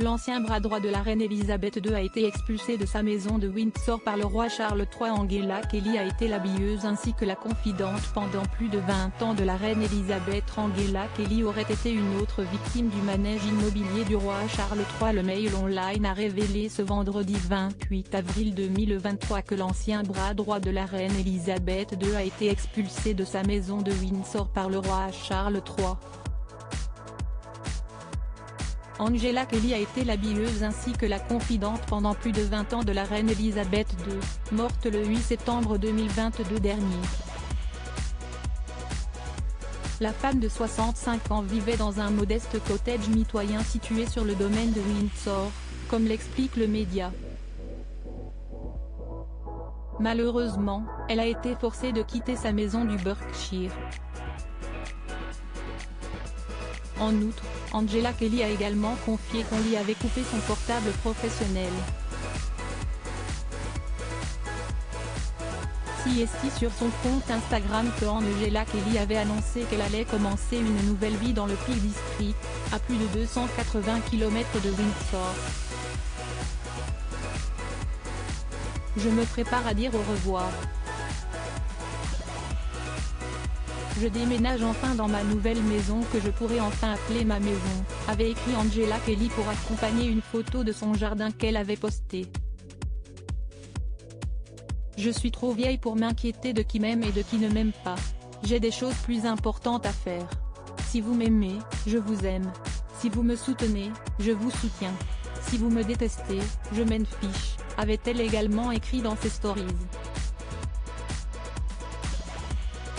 l'ancien bras droit de la reine Elisabeth II a été expulsé de sa maison de Windsor par le roi Charles III. Angela Kelly a été l'habilleuse ainsi que la confidente pendant plus de 20 ans de la reine Elisabeth. Angela Kelly aurait été une autre victime du manège immobilier du roi Charles III. Le Mail Online a révélé ce vendredi 28 avril 2023 que l'ancien bras droit de la reine Elisabeth II a été expulsé de sa maison de Windsor par le roi Charles III. Angela Kelly a été l'habilleuse ainsi que la confidente pendant plus de 20 ans de la reine Elisabeth II, morte le 8 septembre 2022 dernier. La femme de 65 ans vivait dans un modeste cottage mitoyen situé sur le domaine de Windsor, comme l'explique le média. Malheureusement, elle a été forcée de quitter sa maison du Berkshire. En outre, Angela Kelly a également confié qu'on lui avait coupé son portable professionnel. C'est sur son compte Instagram que Angela Kelly avait annoncé qu'elle allait commencer une nouvelle vie dans le Peak District, à plus de 280 km de Windsor. Je me prépare à dire au revoir. Je déménage enfin dans ma nouvelle maison que je pourrai enfin appeler ma maison, avait écrit Angela Kelly pour accompagner une photo de son jardin qu'elle avait postée. Je suis trop vieille pour m'inquiéter de qui m'aime et de qui ne m'aime pas. J'ai des choses plus importantes à faire. Si vous m'aimez, je vous aime. Si vous me soutenez, je vous soutiens. Si vous me détestez, je m'en fiche, avait-elle également écrit dans ses stories.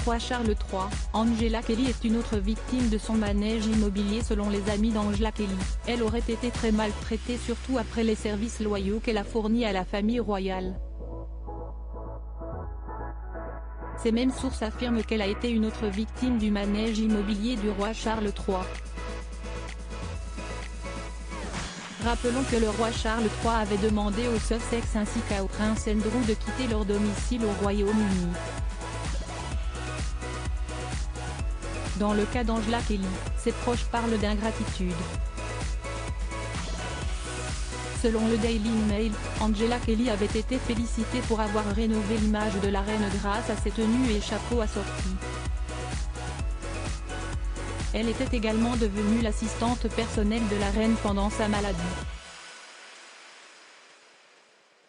Roi Charles III, Angela Kelly est une autre victime de son manège immobilier selon les amis d'Angela Kelly. Elle aurait été très maltraitée surtout après les services loyaux qu'elle a fournis à la famille royale. Ces mêmes sources affirment qu'elle a été une autre victime du manège immobilier du roi Charles III. Rappelons que le roi Charles III avait demandé aux Sussex ainsi qu'au prince Andrew de quitter leur domicile au Royaume-Uni. Dans le cas d'Angela Kelly, ses proches parlent d'ingratitude. Selon le Daily Mail, Angela Kelly avait été félicitée pour avoir rénové l'image de la reine grâce à ses tenues et chapeaux assortis. Elle était également devenue l'assistante personnelle de la reine pendant sa maladie.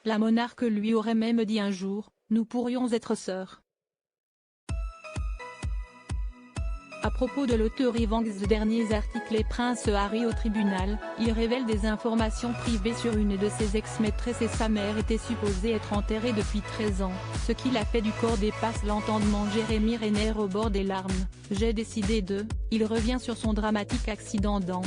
La monarque lui aurait même dit un jour, « Nous pourrions être sœurs ». À propos de l'auteur Evans, de derniers articles et Prince Harry au tribunal, il révèle des informations privées sur une de ses ex-maîtresses et sa mère était supposée être enterrée depuis 13 ans, ce qui l'a fait du corps dépasse l'entendement. Jeremy Renner au bord des larmes, j'ai décidé de, il revient sur son dramatique accident dans